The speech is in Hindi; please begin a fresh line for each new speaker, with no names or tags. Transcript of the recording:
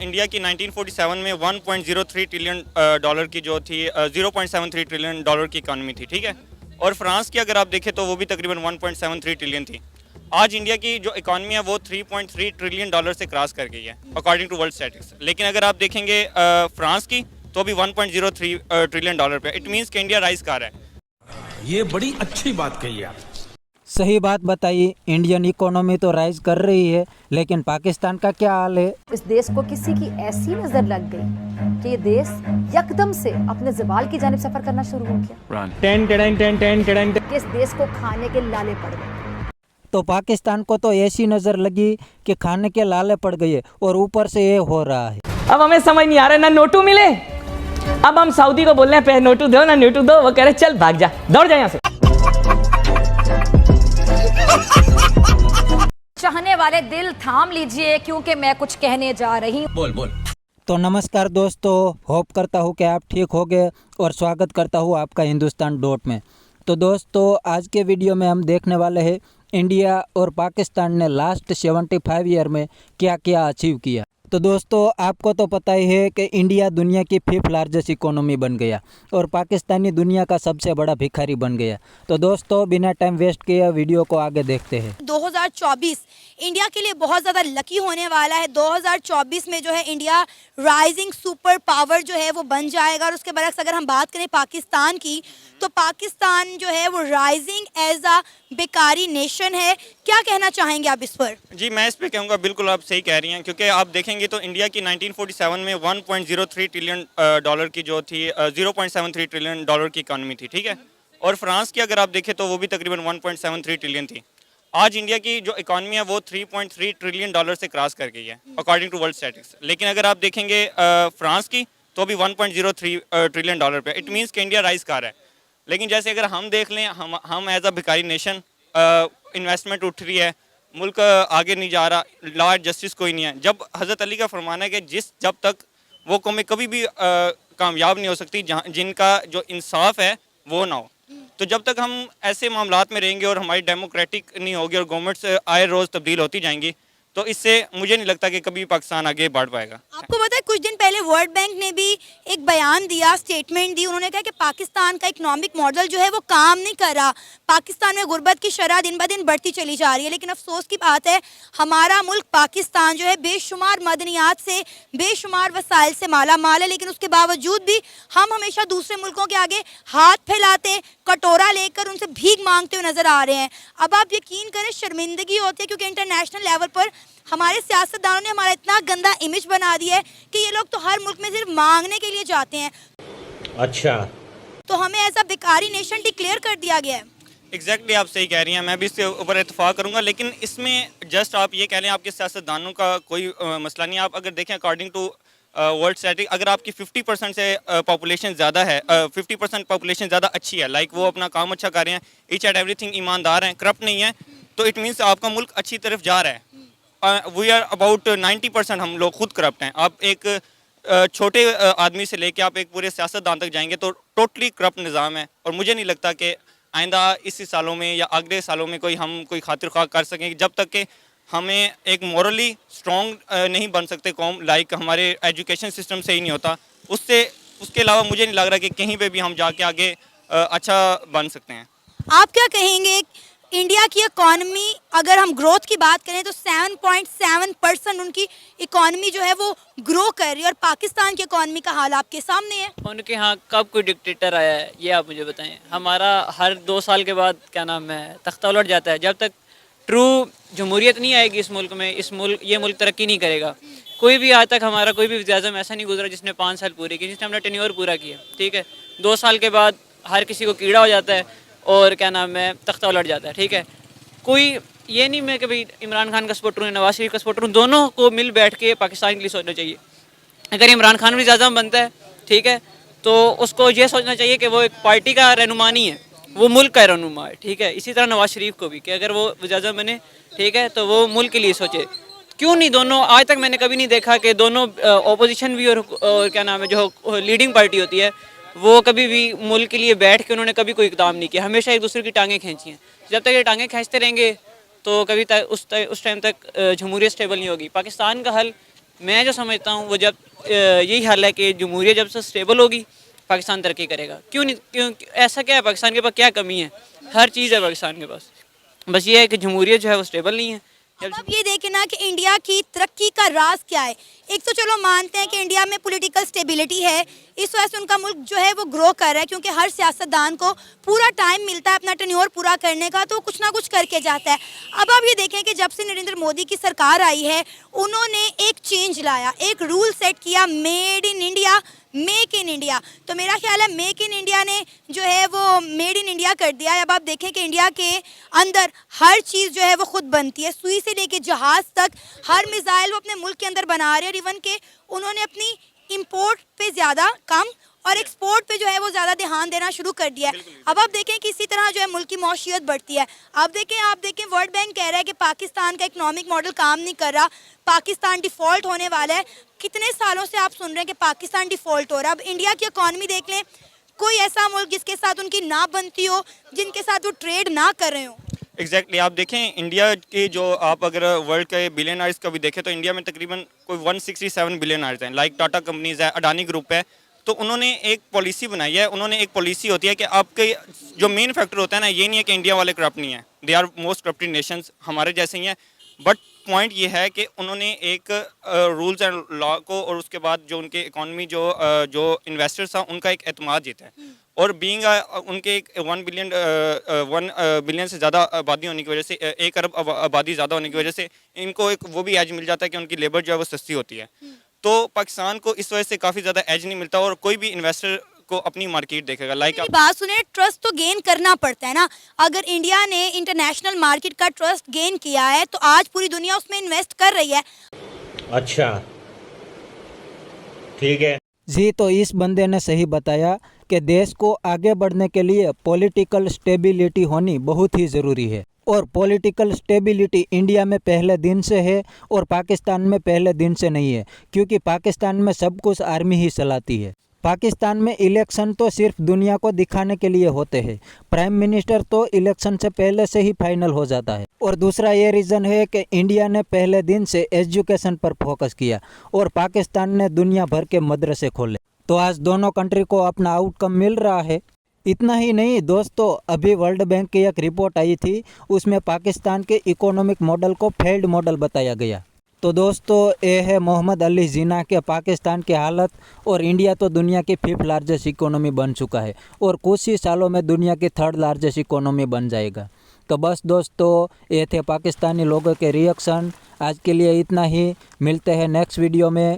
इंडिया की 1947 में 1.03 ट्रिलियन डॉलर की जो थी 0.73 ट्रिलियन डॉलर की इकॉनमी थी, ठीक है। और फ्रांस की अगर आप देखें तो वो भी तकरीबन 1.73 ट्रिलियन थी। आज इंडिया की जो इकॉनमी है वो 3.3 ट्रिलियन डॉलर से क्रॉस कर गई है अकॉर्डिंग टू वर्ल्ड स्टैटिस्टिक्स। लेकिन अगर आप देखेंगे फ्रांस की तो अभी 1.03 ट्रिलियन डॉलर पे। इट मीन्स कि इंडिया राइज कर रहा है।
ये बड़ी अच्छी बात कही आप।
सही बात बताई। इंडियन इकोनॉमी तो राइज कर रही है, लेकिन पाकिस्तान का क्या हाल है?
इस देश को किसी की ऐसी नजर लग गई कि ये देश यकदम से अपने ज़वाल की जानिब सफर करना शुरू हो गया। कि इस देश को खाने के लाले पड़ गए।
तो पाकिस्तान को तो ऐसी नज़र लगी कि खाने के लाले पड़ गए, और ऊपर से ये हो रहा है।
अब हमें समझ नहीं आ रहा, ना नोटू मिले। अब हम सऊदी को बोल रहे हैं पहले नोटू दो ना नोटू दो, वो कह रहे चल भाग जा, दौड़ जा यहाँ से।
चाहने वाले दिल थाम लीजिए, क्योंकि मैं कुछ कहने जा रही हूँ।
बोल बोल।
तो नमस्कार दोस्तों, होप करता हूँ कि आप ठीक होंगे और स्वागत करता हूँ आपका हिंदुस्तान डॉट में। तो दोस्तों, आज के वीडियो में हम देखने वाले हैं इंडिया और पाकिस्तान ने लास्ट 75 ईयर में क्या क्या अचीव किया। तो दोस्तों, आपको तो पता ही है कि इंडिया दुनिया की 5th लार्जेस्ट इकोनॉमी बन गया और पाकिस्तानी दुनिया का सबसे बड़ा भिखारी बन गया। तो दोस्तों, बिना टाइम वेस्ट किए वीडियो को आगे देखते हैं।
2024 इंडिया के लिए बहुत ज़्यादा लकी होने वाला है। 2024 में जो है इंडिया राइजिंग सुपर पावर जो है वो बन जाएगा। और उसके बरक्स अगर हम बात करें पाकिस्तान की, तो पाकिस्तान जो है वो राइजिंग एज अ बेकारी नेशन है। क्या कहना चाहेंगे आप इस पर?
जी, मैं इस पे कहूँगा बिल्कुल आप सही कह रही हैं, क्योंकि आप देखेंगे तो इंडिया की 1947 में 1.03 ट्रिलियन डॉलर की जो थी 0.73 ट्रिलियन डॉलर की इकॉनमी थी, ठीक है। और फ्रांस की अगर आप देखें तो वो भी तकरीबन 1.73 ट्रिलियन थी। आज इंडिया की जो इकॉनमी है वो 3.3 ट्रिलियन डॉलर से क्रॉस कर गई है अकॉर्डिंग टू वर्ल्ड स्टैटिस्टिक्स। लेकिन अगर आप देखेंगे फ्रांस की तो अभी 1.03 ट्रिलियन डॉलर पे। इट मीन्स कि इंडिया राइज कर रहा है। लेकिन जैसे अगर हम देख लें, हम एज अ भिखारी नेशन, इन्वेस्टमेंट उठ रही है, मुल्क आगे नहीं जा रहा, लॉ एंड जस्टिस कोई नहीं है। जब हज़रत अली का फरमाना है कि जब तक वो कौमें कभी भी कामयाब नहीं हो सकती जिनका जो इंसाफ है वो ना हो, तो जब तक हम ऐसे मामलात में रहेंगे और हमारी डेमोक्रेटिक नहीं होगी और गवर्नमेंट्स आए रोज़ तब्दील होती जाएंगी, तो इससे मुझे नहीं लगता कि कभी पाकिस्तान आगे बढ़ पाएगा।
आपको पता है कुछ दिन पहले वर्ल्ड बैंक ने भी एक बयान दिया, स्टेटमेंट दी। उन्होंने कहा कि पाकिस्तान का इकोनॉमिक मॉडल जो है वो काम नहीं कर रहा। पाकिस्तान में गुर्बत की शरह दिन ब दिन बढ़ती चली जा रही है। लेकिन अफसोस की बात है, हमारा मुल्क पाकिस्तान जो है बेशुमार मदनियात से, बेशुमार वसाइल से माला माल है। लेकिन उसके बावजूद भी हम हमेशा दूसरे मुल्कों के आगे हाथ फैलाते, कटोरा लेकर उनसे भीख मांगते हुए नजर आ रहे हैं। अब आप यकीन करें, शर्मिंदगी होती है, क्योंकि इंटरनेशनल लेवल पर हमारे सियासतदानों ने हमारा इतना गंदा इमेज बना दिया है कि ये लोग तो हर मुल्क में सिर्फ मांगने के लिए जाते हैं।
अच्छा,
तो हमें ऐसा बेकारी नेशन डिक्लेयर कर दिया गया है।
एग्जैक्टली आप सही कह रही हैं, मैं भी इसके ऊपर इत्तेफाक करूंगा। लेकिन इसमें जस्ट आप ये कह लें आपके सियासतदानों का कोई मसला नहीं है। आप अगर देखें अकॉर्डिंग टू वर्ल्ड स्टैटिस्टिक्स, अगर आपकी 50% से पॉपुलेशन ज़्यादा है, 50% पॉपुलेशन ज़्यादा अच्छी है, लाइक वो अपना काम अच्छा कर रहे हैं, ईच एंड एवरीथिंग ईमानदार हैं, करप्ट नहीं है, तो इट मीन्स आपका मुल्क अच्छी तरफ जा रहा है। वी आर अबाउट 90% हम लोग खुद करप्ट हैं। आप एक छोटे आदमी से लेके आप एक पूरे सियासतदान तक जाएंगे तो टोटली करप्ट निज़ाम है। और मुझे नहीं लगता कि आइंदा इसी सालों में या अगले सालों में कोई खातिर ख्वाह कर सकेंगे, जब तक कि हमें एक मॉरली स्ट्रॉन्ग नहीं बन सकते कौम, लाइक हमारे एजुकेशन सिस्टम से ही नहीं होता। उसके अलावा मुझे नहीं लग रहा कि कहीं पे भी हम जाके आगे अच्छा बन सकते हैं।
आप क्या कहेंगे, इंडिया की इकॉनमी अगर हम ग्रोथ की बात करें तो 7.7% उनकी इकॉनमी जो है वो ग्रो कर रही है, और पाकिस्तान की इकॉनमी का हाल आपके सामने है।
उनके यहाँ कब कोई डिक्टेटर आया है ये आप मुझे बताएं। हमारा हर 2 साल के बाद क्या नाम है तख्ता उलट जाता है। जब तक ट्रू जमहूरियत नहीं आएगी इस मुल्क में, ये मुल्क तरक्की नहीं करेगा। कोई भी आज तक हमारा कोई भी वज़ीर-ए-आज़म ऐसा नहीं गुजरा जिसने 5 साल पूरे किए, जिसने अपना टेन्योर पूरा किया, ठीक है। 2 साल के बाद हर किसी को कीड़ा हो जाता है और क्या नाम है तख्ता उलट जाता है, ठीक है। कोई ये नहीं मैं कि भाई इमरान खान का सपोर्टर हूँ, नवाज शरीफ का सपोर्टर हूँ, दोनों को मिल बैठ के पाकिस्तान के लिए सोचना चाहिए। अगर इमरान खान वज़ीर-ए-आज़म बनता है, ठीक है, तो उसको ये सोचना चाहिए कि वो एक पार्टी का रहनुमा नहीं है, वो मुल्क का रहनुमा है, ठीक है। इसी तरह नवाज शरीफ को भी कि अगर वो वज़ीर-ए-आज़म बने, ठीक है, तो वो मुल्क के लिए सोचे। क्यों नहीं दोनों, आज तक मैंने कभी नहीं देखा कि दोनों ऑपोजिशन भी और क्या नाम है जो लीडिंग पार्टी होती है वो कभी भी मुल्क के लिए बैठ के उन्होंने कभी कोई इकदाम नहीं किया। हमेशा एक दूसरे की टांगें खींची हैं। जब तक ये टांगें खींचते रहेंगे तो कभी उस टाइम तक जमहूरियत स्टेबल नहीं होगी। पाकिस्तान का हल मैं जो समझता हूँ वो जब यही हाल है कि जमहूरियत जब से स्टेबल होगी पाकिस्तान तरक्की करेगा। क्यों नहीं, क्यों ऐसा क्या है, पाकिस्तान के पास क्या कमी है? हर चीज़ है पाकिस्तान के पास, बस ये है कि जमहूरियत जो है वो स्टेबल नहीं है।
अब आप ये देखें ना कि इंडिया की तरक्की का राज क्या है। एक तो चलो मानते हैं कि इंडिया में पॉलिटिकल स्टेबिलिटी है, इस वजह से उनका मुल्क जो है वो ग्रो कर रहा है, क्योंकि हर सियासतदान को पूरा टाइम मिलता है अपना टेन्योर पूरा करने का, तो कुछ ना कुछ करके जाता है। अब आप ये देखें कि जब से नरेंद्र मोदी की सरकार आई है, उन्होंने एक चेंज लाया, एक रूल सेट किया, made in India, make in India. तो मेरा ख्याल है मेक इन इंडिया ने जो है वो मेड इन इंडिया कर दिया है। अब आप देखें कि इंडिया के अंदर हर चीज़ जो है वो खुद बनती है, सुई से लेके जहाज़ तक, हर मिसाइल वो अपने मुल्क के अंदर बना रहे हैं। और इवन के उन्होंने अपनी इंपोर्ट पे ज़्यादा कम और एक्सपोर्ट पे जो है वो ज़्यादा ध्यान देना शुरू कर दिया है। अब आप देखें कि इसी तरह जो है मुल्क की मौशियत बढ़ती है। आप देखें वर्ल्ड बैंक कह रहा है कि पाकिस्तान का इकोनॉमिक मॉडल काम नहीं कर रहा, पाकिस्तान डिफ़ॉल्ट होने वाला है। कितने सालों से आप सुन रहे हैं कि पाकिस्तान डिफ़ॉल्ट हो रहा है। अब इंडिया की इकॉनमी देख लें, कोई ऐसा मुल्क जिसके साथ उनकी ना बनती हो, जिनके साथ वो ट्रेड ना कर रहे हो।
एग्जैक्टली आप देखें इंडिया के जो आप अगर वर्ल्ड के बिलियनर्स का भी देखें तो इंडिया में तकरीबन कोई 167 बिलियनर्स हैं, लाइक टाटा कंपनीज है, अडानी ग्रुप है। तो उन्होंने एक पॉलिसी बनाई है, उन्होंने एक पॉलिसी होती है कि आपके जो मेन फैक्टर होता है ना, ये नहीं है कि इंडिया वाले करप्ट नहीं है, they are most corrupted nations, हमारे जैसे ही हैं। बट पॉइंट ये है कि उन्होंने एक रूल्स एंड लॉ को और उसके बाद जो उनके इकॉनमी जो इन्वेस्टर्स था उनका एक एतमाद जीता है। और बीइंग उनके एक 1 बिलियन से ज़्यादा आबादी होने की वजह से, 1 अरब आबादी ज़्यादा होने की वजह से इनको एक वो भी एज मिल जाता है कि उनकी लेबर जो है वो सस्ती होती है। तो पाकिस्तान को इस वजह से काफ़ी ज़्यादा एज नहीं मिलता और कोई भी इन्वेस्टर को अपनी मार्केट देखेगा। लाइक
मेरी बात सुने, ट्रस्ट तो गेन करना पड़ता है ना। अगर इंडिया ने इंटरनेशनल मार्केट का ट्रस्ट गेन किया है तो आज पूरी दुनिया उसमें इन्वेस्ट कर रही है।
अच्छा, ठीक है।
जी, तो इस बंदे ने सही बताया कि देश को आगे बढ़ने के लिए पॉलिटिकल स्टेबिलिटी होनी बहुत ही ज़रूरी है। और पॉलिटिकल स्टेबिलिटी इंडिया में पहले दिन से है और पाकिस्तान में पहले दिन से नहीं है, क्योंकि पाकिस्तान में सब कुछ आर्मी ही चलाती है। पाकिस्तान में इलेक्शन तो सिर्फ दुनिया को दिखाने के लिए होते हैं। प्राइम मिनिस्टर तो इलेक्शन से पहले से ही फाइनल हो जाता है। और दूसरा ये रीज़न है कि इंडिया ने पहले दिन से एजुकेशन पर फोकस किया और पाकिस्तान ने दुनिया भर के मदरसे खोले। तो आज दोनों कंट्री को अपना आउटकम मिल रहा है। इतना ही नहीं दोस्तों, अभी वर्ल्ड बैंक की एक रिपोर्ट आई थी, उसमें पाकिस्तान के इकोनॉमिक मॉडल को फेल्ड मॉडल बताया गया। तो दोस्तों, ये है मोहम्मद अली जिन्ना के पाकिस्तान की हालत। और इंडिया तो दुनिया की 5th लार्जेस्ट इकोनॉमी बन चुका है और कुछ ही सालों में दुनिया की 3rd लार्जेस्ट इकोनॉमी बन जाएगा। तो बस दोस्तों, ये थे पाकिस्तानी लोगों के रिएक्शन। आज के लिए इतना ही, मिलते हैं नेक्स्ट वीडियो में।